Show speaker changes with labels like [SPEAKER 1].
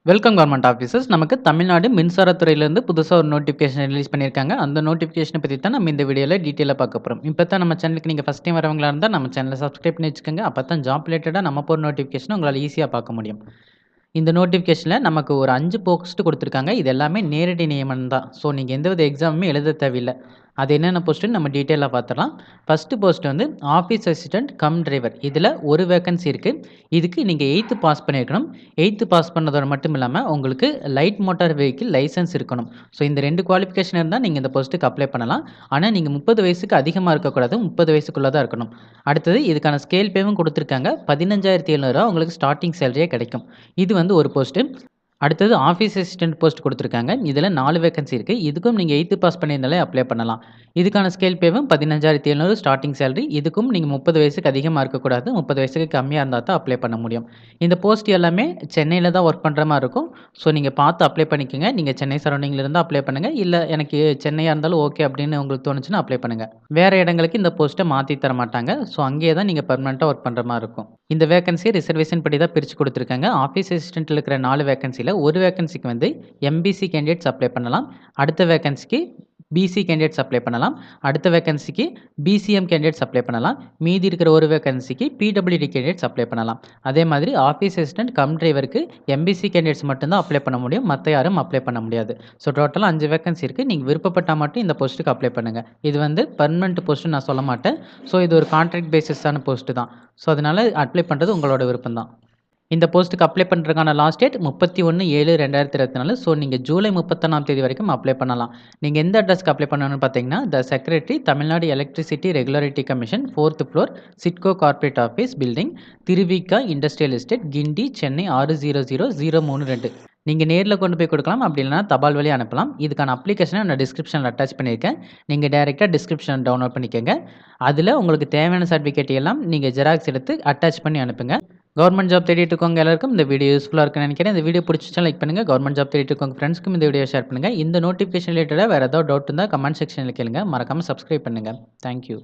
[SPEAKER 1] Welcome government officers. நமக்கு தமிழ்நாடு மின்சாரத்துறையிலேருந்து புதுசா ஒரு நோட்டிஃபிகேஷன் ரிலீஸ் பண்ணியிருக்காங்க. அந்த நோட்டிஃபிகேஷன பத்தி தான் நம்ம இந்த வீடியோல டீட்டெயிலா பார்க்க போறோம். இப்ப தான் நம்ம சேனலுக்கு நீங்க ஃபர்ஸ்ட் டைம் வரவங்களா இருந்தா, நம்ம சேனல சப்ஸ்கிரைப் பண்ணி வச்சுக்கோங்க. அப்ப தான் ஜாப் ரிலேட்டடா நம்ம போடுற நோட்டிஃபிகேஷன உங்களால ஈஸியா பார்க்க முடியும். இந்த நோட்டிஃபிகேஷன்ல நமக்கு ஒரு 5 போஸ்ட் குடுத்துருக்காங்க. இது எல்லாமே நேரடி நியமனம் தான். ஸோ நீங்க எந்தவித எக்ஸாமுமே எழுத தேவையில்ல. அது என்னென்ன போஸ்ட்டுன்னு நம்ம டீட்டெயிலா பார்த்துடலாம். ஃபர்ஸ்ட் போஸ்ட் வந்து ஆஃபீஸ் அசிஸ்டன்ட் கம் டிரைவர். இதுல ஒரு வேக்கன்சி இருக்கு. இதுக்கு நீங்க 8த் பாஸ் பண்ணியிருக்கணும். 8த் பாஸ் பண்ணதோட மட்டும் இல்லாம உங்களுக்கு லைட் மோட்டார் வெஹிக்கிள் லைசென்ஸ் இருக்கணும். ஸோ இந்த 2 குவாலிஃபிகேஷன் இருந்தா நீங்க இந்த போஸ்ட்டுக்கு அப்ளை பண்ணலாம். ஆனா நீங்க 30 வயசுக்கு அதிகமா இருக்கக்கூடாது. 30 வயசுக்குள்ள தான் இருக்கணும். அடுத்தது இதுக்கான ஸ்கேல் பேவும் குடுத்துருக்காங்க. ரூ. 15,700 உங்களுக்கு ஸ்டார்ட்டிங் சேலரியே கிடைக்கும். இது வந்து ஒரு போஸ்ட்டு. அடுத்தது ஆஃபீஸ் அசிஸ்டன்ட் போஸ்ட் குடுத்துருக்காங்க. இதுல 4 வேக்கன்சி இருக்கு. இதுக்கும் நீங்க 8த் பாஸ் பண்ணியிருந்தாலே அப்ளை பண்ணலாம். இதுக்கான ஸ்கேல் பேவும் 15,700 ஸ்டார்ட்டிங் சேலரி. இதுக்கும் நீங்க 30 வயசுக்கு அதிகமா இருக்கக்கூடாது. 30 வயசுக்கு கம்மியா இருந்தா தான் அப்ளை பண்ண முடியும். இந்த போஸ்ட் எல்லாமே சென்னையில தான் ஒர்க் பண்ற மாரி இருக்கும். ஸோ நீங்க பார்த்து அப்ளை பண்ணிக்கங்க. நீங்க சென்னை சரவுண்டிங்ல இருந்தா அப்ளை பண்ணுங்க. இல்ல எனக்கு சென்னையா இருந்தாலும் ஓகே அப்படின்னு உங்களுக்கு தோணுச்சுன்னா அப்ளை பண்ணுங்க. வேற இடங்களுக்கு இந்த போஸ்ட்ட மாத்தி தர மாட்டாங்க. ஸோ அங்கேயே தான் நீங்க பெர்மனன்ட்டா ஒர்க் பண்ற மாரி இருக்கும். இந்த வேக்கன்சி ரிசர்வேஷன் படி தான் பிரிச்சு குடுத்துருக்காங்க. ஆஃபீஸ் அசிஸ்டன்ட்ல இருக்கிற 4 வேக்கன்சில ஒரு வேக்கன்சிக்கு வந்து எம்பிசி கேண்டிடேட்ஸ் அப்ளை பண்ணலாம். அடுத்த வேக்கன்சிக்கு பிசி கேண்டிடேட்ஸ் அப்ளை பண்ணலாம். அடுத்த வேக்கன்சிக்கு பிசிஎம் கேண்டிடேட்ஸ் அப்ளை பண்ணலாம். மீதி இருக்கிற ஒரு வேக்கன்சிக்கு பிடபிள்யூடி கேண்டிடேட்ஸ் அப்ளை பண்ணலாம். அதே மாதிரி ஆஃபீஸ் அசிஸ்டன்ட் கம் டிரைவருக்கு எம்பிசி கேண்டிடேட்ஸ் மட்டும் தான் அப்ளை பண்ண முடியும். மத்த யாரும் அப்ளை பண்ண முடியாது. ஸோ டோட்டலா 5 வேக்கன்சி இருக்கு. நீங்க விருப்பப்பட்டா மட்டும் இந்த போஸ்ட்டுக்கு அப்ளை பண்ணுங்க. இது வந்து பெர்மனன்ட் போஸ்ட்னு நான் சொல்ல மாட்டேன். ஸோ இது ஒரு கான்ட்ராக்ட் பேசிஸான போஸ்ட் தான். ஸோ அதனால அப்ளை பண்றது உங்களோட விருப்பம் தான். இந்த போஸ்ட்டுக்கு அப்ளை பண்றதுக்கான லாஸ்ட் டேட் 31/7/2024. ஸோ நீங்க ஜூலை 31ஆம் தேதி வரைக்கும் அப்ளை பண்ணலாம். நீங்க எந்த அட்ரஸ்க்கு அப்ளை பண்ணணும்னு பார்த்தீங்கன்னா, the secretary Tamil Nadu electricity regulatory commission 4th floor SIDCO corporate office building Thiru Vi Ka industrial estate Guindy Chennai 600032. நீங்க நேர்ல கொண்டு போய் கொடுக்கலாம். அப்படி இல்லன்னா தபால் வழியா அனுப்பலாம். இதுக்கான அப்ளிகேஷன நான் டிஸ்கிரிப்ஷன்ல அட்டாச் பண்ணியிருக்கேன். நீங்க டைரக்ட்டா டிஸ்கிரிப்ஷன் டவுன்லோட் பண்ணிக்கங்க. அதுல உங்களுக்கு தேவையான சர்டிஃபிகேட் எல்லாம் நீங்க ஜெராக்ஸ் எடுத்து அட்டாச் பண்ணி அனுப்புங்க. கவர்மெண்ட் ஜாப் தேடிட்டு இருக்கவங்க எல்லாருக்கும் இந்த வீடியோ யூஸ்ஃபுல்லா இருக்குன்னு நினைக்கிறேன். இந்த வீடியோ பிடிச்சிருந்தா லைக் பண்ணுங்க. கவர்மெண்ட் ஜாப் தேடிட்டு இருக்கவங்க ஃப்ரெண்ட்ஸ்க்கும் இந்த வீடியோ ஷேர் பண்ணுங்க. இந்த நோட்டிஃபிகேஷன் ரிலேட்டடா வேற ஏதாவது டவுட் இருந்தா கமெண்ட் செக்ஷன்ல கேளுங்க. மறக்காம சப்ஸ்கிரைப் பண்ணுங்க. Thank you.